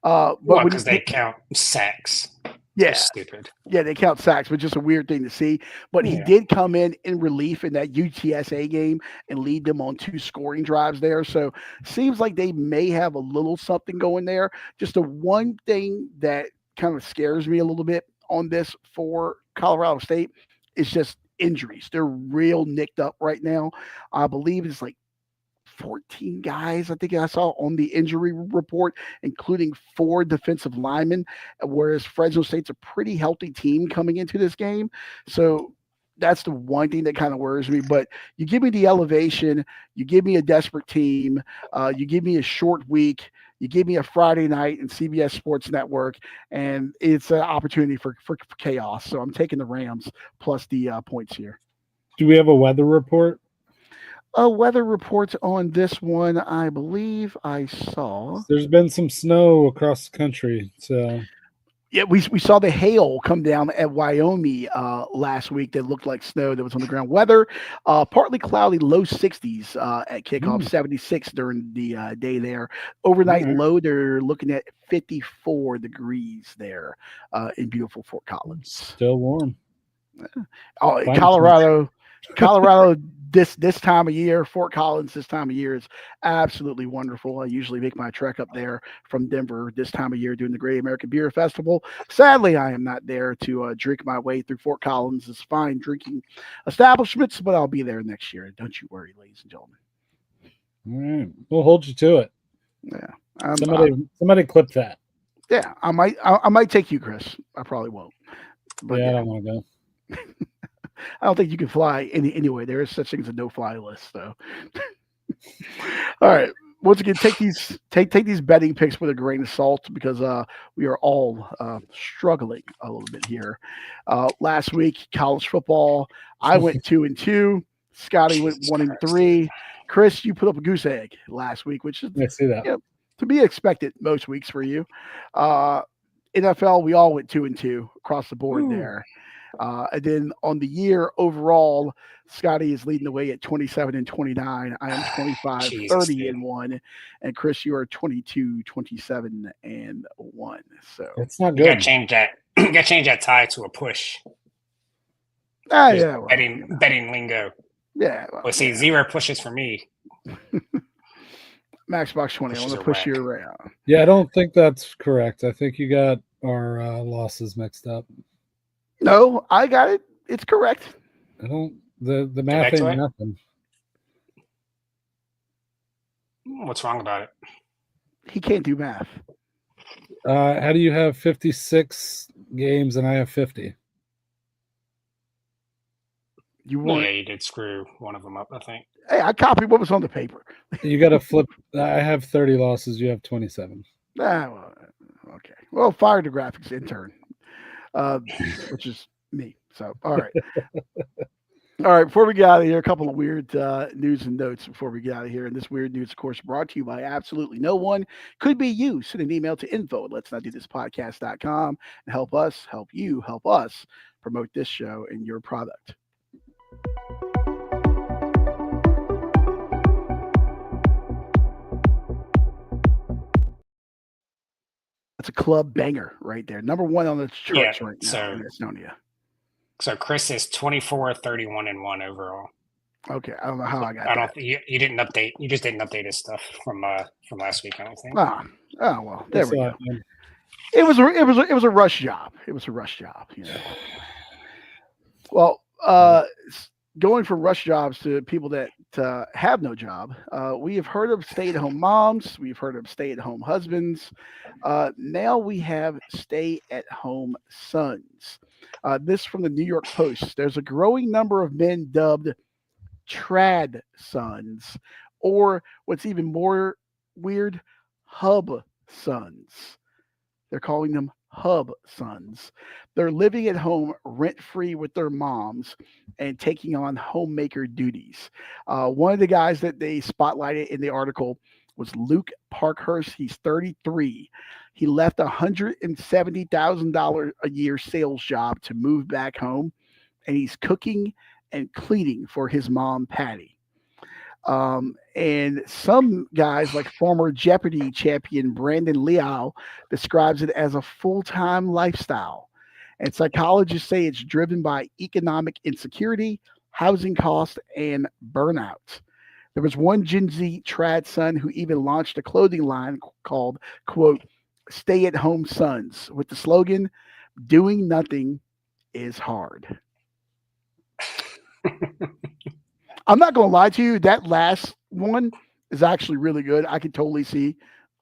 But because they count sacks. Yeah, stupid. Yeah, they count sacks, but just a weird thing to see. But he did come in relief in that UTSA game and lead them on 2 scoring drives there. So seems like they may have a little something going there. Just the one thing that kind of scares me a little bit on this for Colorado State is just injuries. They're real nicked up right now. I believe it's like 14 guys, I think I saw on the injury report, including 4 defensive linemen, whereas Fresno State's a pretty healthy team coming into this game. So that's the one thing that kind of worries me. But you give me the elevation, you give me a desperate team, you give me a short week, you give me a Friday night and CBS Sports Network, and it's an opportunity for chaos. So I'm taking the Rams plus the points here. Do we have a weather report? Weather reports on this one, I believe I saw. There's been some snow across the country, so yeah, we saw the hail come down at Wyoming last week that looked like snow that was on the ground. Weather, partly cloudy, low 60s at kickoff, 76 during the day there. Overnight low, they're looking at 54 degrees there in beautiful Fort Collins. Still warm. Colorado this time of year, Fort Collins this time of year is absolutely wonderful. I usually make my trek up there from Denver this time of year during the Great American Beer Festival. Sadly, I am not there to drink my way through Fort Collins' fine drinking establishments, but I'll be there next year. Don't you worry, ladies and gentlemen. All right. We'll hold you to it. Yeah. Somebody clip that. Yeah, I might take you, Chris. I probably won't. But I don't want to go. I don't think you can fly anyway. There is such thing as a no-fly list, though. All right. Once again, take these betting picks with a grain of salt because we are all struggling a little bit here. Last week, college football, I went 2-2. Scotty went 1-3. Chris, you put up a goose egg last week, which is I see that. To be expected most weeks for you. NFL, we all went 2-2 across the board there. And then on the year overall, Scotty is leading the way at 27-29. I am 25-30-1, and Chris, you are 22-27-1. So it's not good. You got to change that. You got to change that tie to a push. Betting lingo. Yeah. Well, see, 0 pushes for me. Maxbox 20. I want to push you around. Yeah, I don't think that's correct. I think you got our losses mixed up. No, I got it. It's correct. I don't. The math ain't nothing. What's wrong about it? He can't do math. How do you have 56 games and I have 50? You did screw one of them up, I think. Hey, I copied what was on the paper. You got to flip. I have 30 losses. You have 27. Okay. Well, fire the graphics intern. Which is me. So, all right. All right. Before we get out of here, a couple of weird news and notes before we get out of here. And this weird news, of course, brought to you by absolutely no one. Could be you. Send an email to info@letsnotdothispodcast.com and help us, help you, help us promote this show and your product. That's a club banger right there. Number 1 on the charts right now in Estonia. So Chris is 24-31-1 overall. Okay, I don't know how I got that. You didn't update. You just didn't update his stuff from last week. I don't think. Oh well, there we go. It was a rush job. It was a rush job. You know. Well, going from rush jobs to people that have no job, we have heard of stay-at-home moms. We've heard of stay-at-home husbands. Now we have stay-at-home sons. This from the New York Post. There's a growing number of men dubbed trad sons Or what's even more weird, hub sons. They're calling them hub sons. They're living at home rent free with their moms and taking on homemaker duties. One of the guys that they spotlighted in the article was Luke Parkhurst. He's 33. He left a $170,000 a year sales job to move back home, and he's cooking and cleaning for his mom, Patty. And some guys, like former Jeopardy champion Brandon Leal, describes it as a full time lifestyle. And psychologists say it's driven by economic insecurity, housing costs, and burnout. There was one Gen Z trad son who even launched a clothing line called, quote, Stay at Home Sons, with the slogan, Doing nothing is hard. I'm not going to lie to you. That last one is actually really good. I can totally see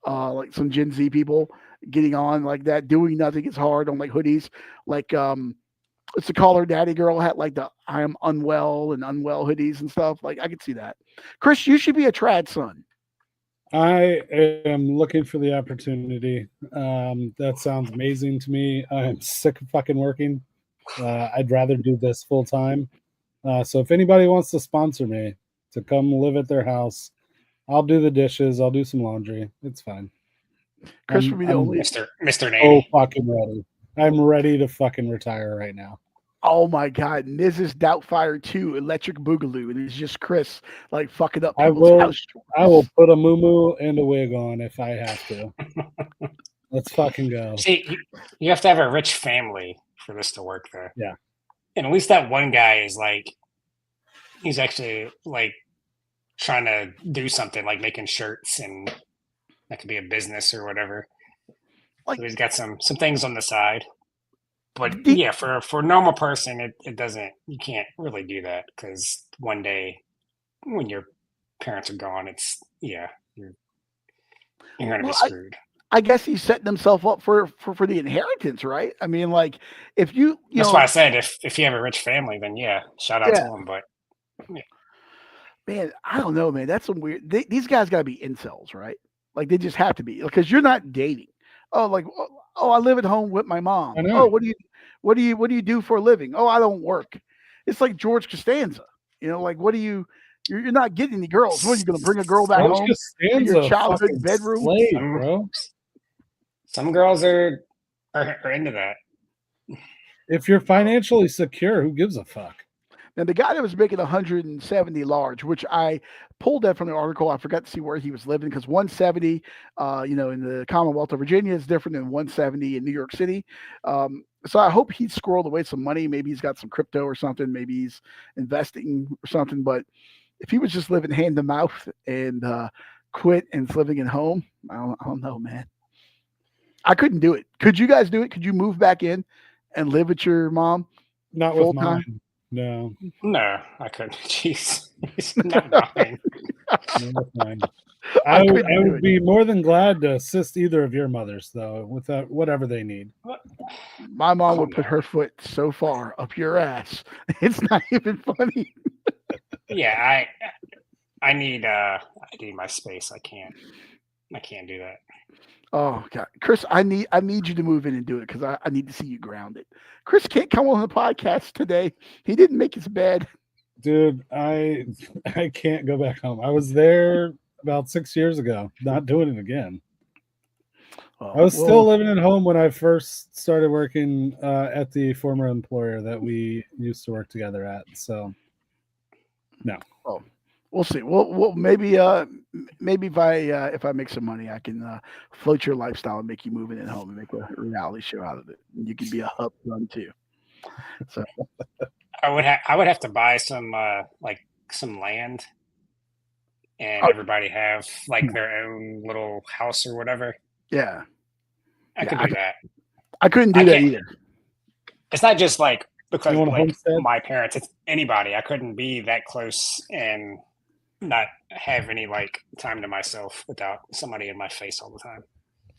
like some Gen Z people getting on like that. Doing nothing is hard on like hoodies. Like it's the Call Her Daddy girl had like the I am unwell and unwell hoodies and stuff. Like I could see that. Chris, you should be a trad son. I am looking for the opportunity. That sounds amazing to me. I am sick of fucking working. I'd rather do this full time. So if anybody wants to sponsor me to come live at their house, I'll do the dishes. I'll do some laundry. It's fine. Chris would be the only. Mr. Oh, Nanny. fucking ready. I'm ready to fucking retire right now. Oh my God, Mrs. Doubtfire 2, Electric Boogaloo, and it's just Chris like fucking up people's house. I will put a moo and a wig on if I have to. Let's fucking go. See, you have to have a rich family for this to work, though. Yeah. And at least that one guy is like, he's actually like trying to do something, like making shirts, and that could be a business or whatever. Like, so he's got some things on the side. But yeah, for a normal person, it doesn't. You can't really do that because one day when your parents are gone, you're going to be screwed. I guess he's setting himself up for the inheritance, right? I mean, like if you that's know, why I said if you have a rich family, then yeah, shout out to him. But yeah. Man, I don't know, man. That's some weird. These guys got to be incels, right? Like they just have to be because you're not dating. Oh, like I live at home with my mom. Oh, what do you do for a living? Oh, I don't work. It's like George Costanza. You know, like what do you? You're not getting any girls. What are you going to bring a girl back home to your childhood bedroom? Slave, bro. Some girls are into that. If you're financially secure, who gives a fuck? Now, the guy that was making 170 large, which I pulled that from the article, I forgot to see where he was living because 170, in the Commonwealth of Virginia is different than 170 in New York City. So I hope he squirreled away some money. Maybe he's got some crypto or something. Maybe he's investing or something. But if he was just living hand to mouth and quit and living at home, I don't know, man. I couldn't do it. Could you guys do it? Could you move back in and live with your mom? Not with mine. No, I couldn't. Jeez, not mine. Not with mine. I would be more than glad to assist either of your mothers, though, with whatever they need. My mom would put her foot so far up your ass, it's not even funny. Yeah, I need my space. I can't do that. Oh God, Chris, I need you to move in and do it because I need to see you grounded. Chris can't come on the podcast today. He didn't make his bed. Dude, I can't go back home. I was there about 6 years ago. Not doing it again. I was still living at home when I first started working at the former employer that we used to work together at. So, no. Oh. We'll see. We'll maybe if I make some money, I can float your lifestyle and make you move in at home and make a reality show out of it. And you can be a hub run too. So I would have to buy some some land, and everybody have like their own little house or whatever. Yeah, I could do that. I couldn't do that either. It's not just like because like my parents. It's anybody. I couldn't be that close and not have any like time to myself without somebody in my face all the time.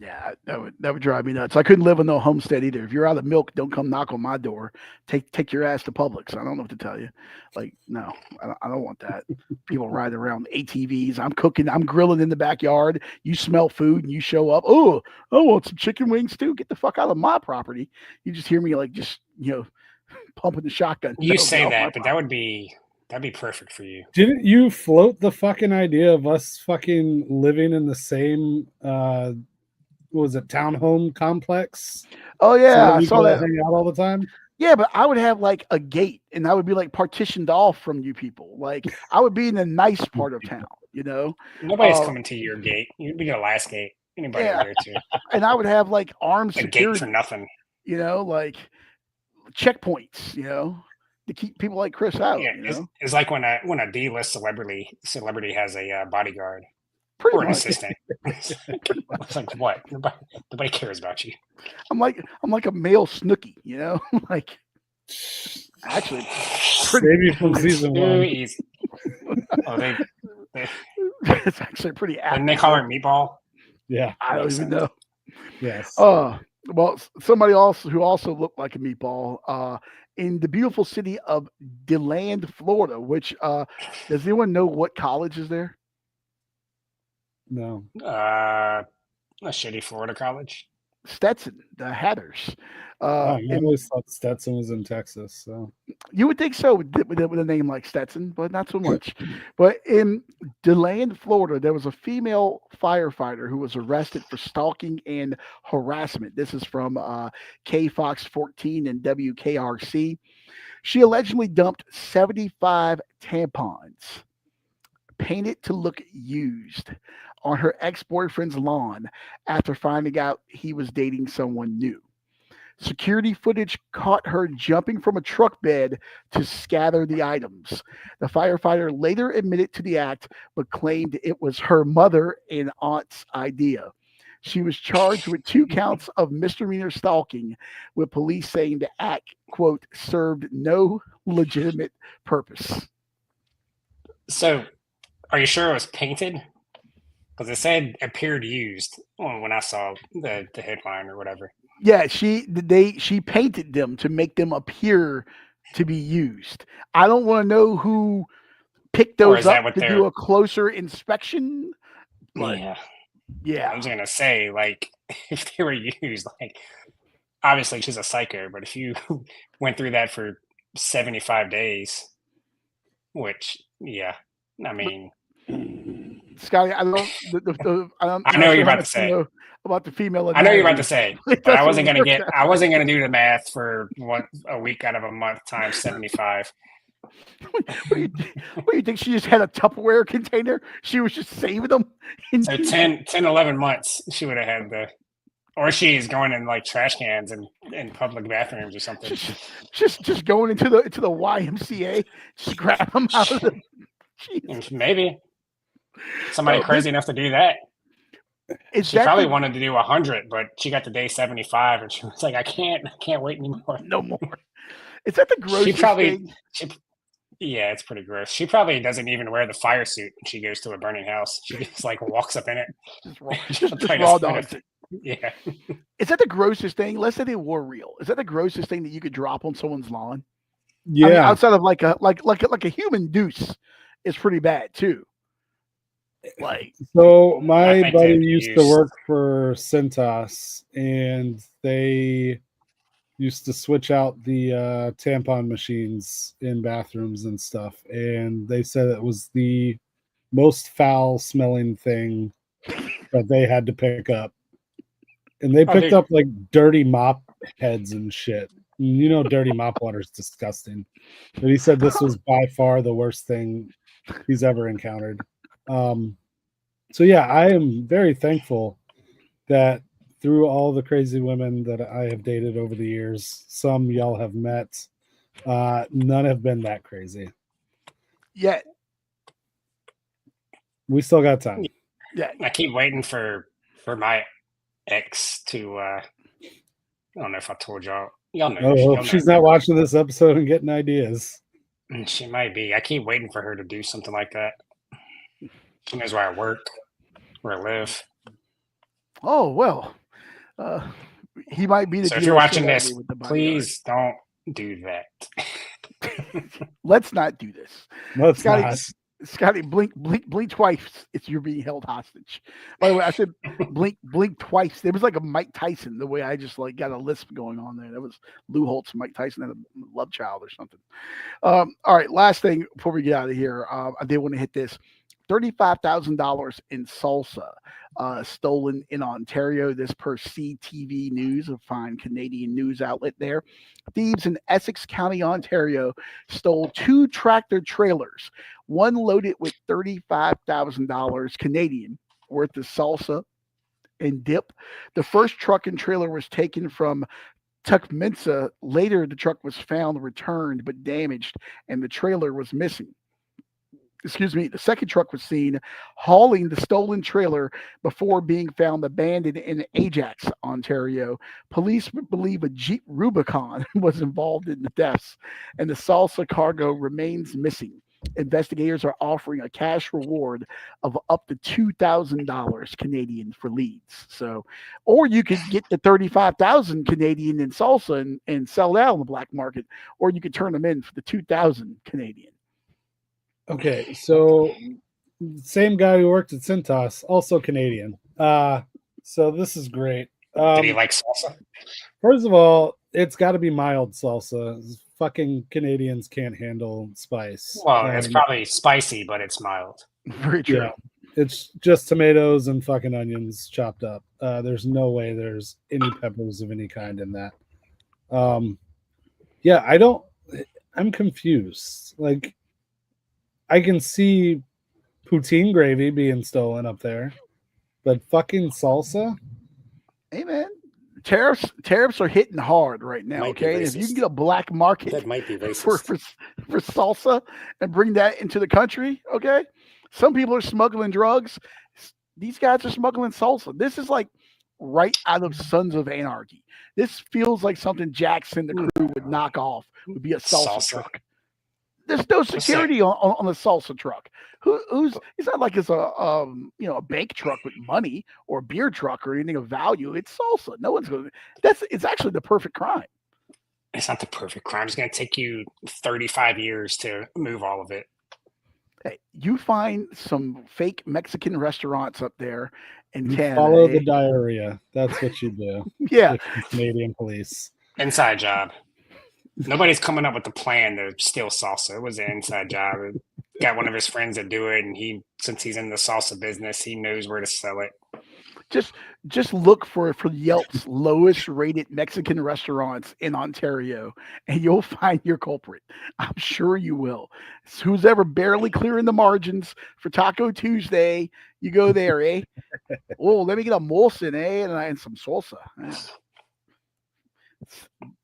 Yeah, that would drive me nuts. I couldn't live with no homestead either. If you're out of milk, don't come knock on my door. Take your ass to Publix. I don't know what to tell you. Like, no, I don't want that. People riding around ATVs. I'm cooking. I'm grilling in the backyard. You smell food and you show up. Oh, I want some chicken wings too. Get the fuck out of my property. You just hear me like just pumping the shotgun. You No, get say off my that, but property. that'd be perfect for you. Didn't you float the fucking idea of us fucking living in the same what was it, townhome complex? Oh So yeah, that I we saw could all that. hang out all the time? Yeah, but I would have like a gate and I would be like partitioned off from you people. Like I would be in a nice part of town, Nobody's Uh, coming to your gate. You'd be your last gate. Anybody would yeah, go to and I would have like armed a gate for security, nothing. like checkpoints, to keep people like Chris out, Yeah, it's like when a D-list celebrity has a bodyguard pretty or an much. assistant. It's like what? Nobody cares about you. I'm like a male Snooki, like actually pretty. Save you from season Too one. easy. Oh, they It's actually pretty and they accurate. call her Meatball. Yeah. I don't Makes even sense. know. Yes. Well, somebody else who also looked like a meatball, in the beautiful city of DeLand, Florida. Which does anyone know what college is there? No. A shitty Florida college. Stetson, the Hatters. I And always thought Stetson was in Texas. So you would think so with a name like Stetson, but not so much. But in DeLand, Florida, there was a female firefighter who was arrested for stalking and harassment. This is from KFOX 14 and WKRC. She allegedly dumped 75 tampons painted to look used on her ex boyfriend's lawn after finding out he was dating someone new. Security footage caught her jumping from a truck bed to scatter the items. The firefighter later admitted to the act, but claimed it was her mother and aunt's idea. She was charged with 2 counts of misdemeanor stalking, with police saying the act, quote, served no legitimate purpose. So, are you sure it was painted? Because it said appeared used when I saw the headline or whatever. Yeah, she painted them to make them appear to be used. I don't want to know who picked Or those is up that what to they're? do a closer inspection, but Yeah, I yeah, was gonna say like if they were used, like obviously she's a psycho, but if you went through that for 75 days, which yeah, I mean, Scotty, I don't. I'm I not know what sure you're how about to much you say. know about the female I know you're about to anatomy. say, It but doesn't work that I way. wasn't gonna do the math for a week out of a month times 75. What do you think? She just had a Tupperware container. She was just saving them. So 10, 11 months she would have had or she's going in like trash cans and in public bathrooms or something. just going into the YMCA, just grab them out of the. Jeez. Maybe somebody Oh, crazy enough to do that. Is She that probably the, wanted to do 100, but she got to day 75 and she was like, I can't wait anymore. no more? Is that the She grossest probably, thing? yeah, it's pretty gross. She probably doesn't even wear the fire suit when she goes to a burning house. She just like walks up in it. Just raw, She'll just try to raw split dogs. it. Yeah. Is that the grossest thing? Let's say they were real. Is that the grossest thing that you could drop on someone's lawn? yeah. I mean, outside of like a human deuce, is pretty bad too. Like, So I my think buddy they'd used to use work for Cintas, and they used to switch out the tampon machines in bathrooms and stuff. And they said it was the most foul smelling thing that they had to pick up. And they picked dude. up like dirty mop heads and shit. And you know, dirty mop water is disgusting. But he said this was by far the worst thing he's ever encountered. So yeah, I am very thankful that through all the crazy women that I have dated over the years, some y'all have met, none have been that crazy. yeah, We still got time. yeah. I keep waiting for my ex to I don't know if I told y'all. Y'all know. Oh, Y'all hope know she's her. not watching this episode and getting ideas. She might be. I keep waiting for her to do something like that. She knows where I work, where I live. Oh well, uh, he might be the So if you're dealer watching celebrity this, with the bodyguard. please don't do that. Let's not do this, Let's Scotty. not. Scotty, blink twice. It's you're being held hostage. By the way, I said blink twice. There was like a Mike Tyson. The way I just like got a lisp going on there. That was Lou Holtz, Mike Tyson, and a love child or something. All right, last thing before we get out of here, I did want to hit this. $35,000 in salsa stolen in Ontario. This per CTV News, a fine Canadian news outlet there. Thieves in Essex County, Ontario, stole two tractor trailers, one loaded with $35,000 Canadian worth of salsa and dip. The first truck and trailer was taken from Tuckminsa. Later, the truck was found returned but damaged, and the trailer was missing. The second truck was seen hauling the stolen trailer before being found abandoned in Ajax, Ontario. Police believe a Jeep Rubicon was involved in the deaths, and the salsa cargo remains missing. Investigators are offering a cash reward of up to $2,000 Canadian for leads. So, or you could get the 35,000 Canadian in salsa and sell that on the black market, or you could turn them in for the 2,000 Canadian. Okay, so same guy who worked at Cintas, also Canadian. So this is great. Did he like salsa? First of all, it's got to be mild salsa. Fucking Canadians can't handle spice. Well, it's probably spicy, but it's mild. Very true. Yeah, it's just tomatoes and fucking onions chopped up. There's no way there's any peppers of any kind in that. Yeah, I'm confused. Like, I can see poutine gravy being stolen up there, but fucking salsa? Hey man, tariffs are hitting hard right now. Might be Okay, if you can racist. get a black market That might be for, racist. for salsa and bring that into the country, okay. Some people are smuggling drugs. These guys are smuggling salsa. This is like right out of Sons of Anarchy. This feels like something Jackson the crew would knock off. Would be a salsa truck. There's no security on the salsa truck. Who's? It's not like it's a bank truck with money or a beer truck or anything of value. It's salsa. No one's going. It's actually the perfect crime. It's not the perfect crime. It's going to take you 35 years to move all of it. Hey, you find some fake Mexican restaurants up there in Canada. Follow the diarrhea. That's what you do. Yeah, Canadian police. Inside job. Nobody's coming up with the plan to steal salsa. It was an inside job. Got one of his friends that do it, and since he's in the salsa business, he knows where to sell it. Just look for Yelp's lowest rated Mexican restaurants in Ontario, and you'll find your culprit. I'm sure you will. It's who's ever barely clearing the margins for Taco Tuesday, you go there, eh? Oh, let me get a Molson, eh, and some salsa.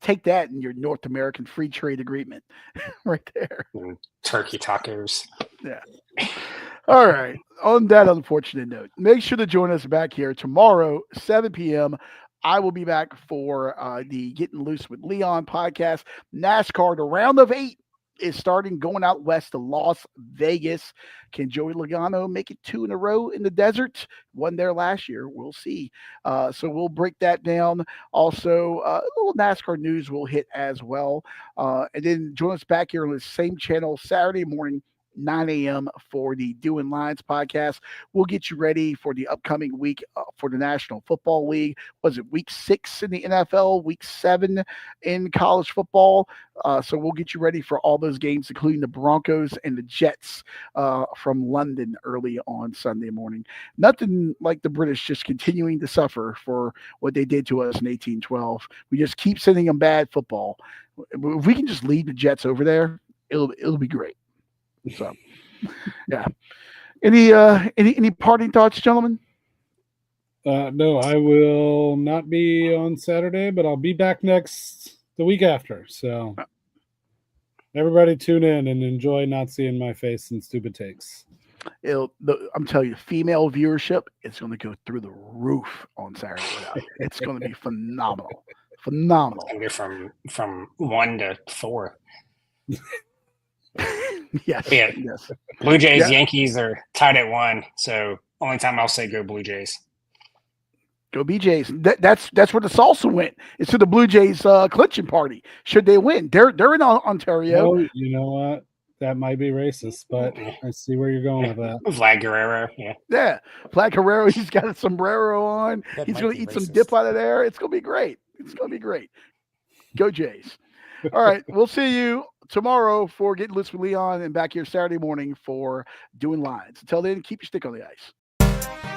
Take that in your North American free trade agreement right there. Turkey tacos. Yeah. All right. On that unfortunate note, make sure to join us back here tomorrow, 7 p.m. I will be back for the Getting Loose with Leon podcast. NASCAR, the round of 8 is starting, going out west to Las Vegas. Can Joey Logano make it 2 in a row in the desert? Won there last year. We'll see. So we'll break that down. Also, a little NASCAR news will hit as well. And then join us back here on the same channel Saturday morning, 9 a.m. for the Doing Lines podcast. We'll get you ready for the upcoming week for the National Football League. Was it week 6 in the NFL, week 7 in college football? So we'll get you ready for all those games, including the Broncos and the Jets from London early on Sunday morning. Nothing like the British just continuing to suffer for what they did to us in 1812. We just keep sending them bad football. If we can just lead the Jets over there, it'll be great. So, yeah. Any parting thoughts, gentlemen? No, I will not be on Saturday, but I'll be back the week after. So, everybody tune in and enjoy not seeing my face and stupid takes. I'm telling you, female viewership is going to go through the roof on Saturday. It's going to be phenomenal. Phenomenal. It's going to be from 1 to 4. Yes. Yeah. Yes. Blue Jays, Yankees are tied at 1. So only time I'll say go Blue Jays. Go BJs. That's where the salsa went. It's to the Blue Jays clinching party. Should they win? They're in Ontario. Oh, you know what? That might be racist, but I see where you're going with that. Vlad Guerrero, yeah. Yeah. Vlad Guerrero, he's got a sombrero on. That He's might going to be eat some racist. dip out of there. It's going to be great. It's going to be great. Go Jays. All right. We'll see you tomorrow for Getting Loose with Leon and back here Saturday morning for Doing Lines. Until then, keep your stick on the ice.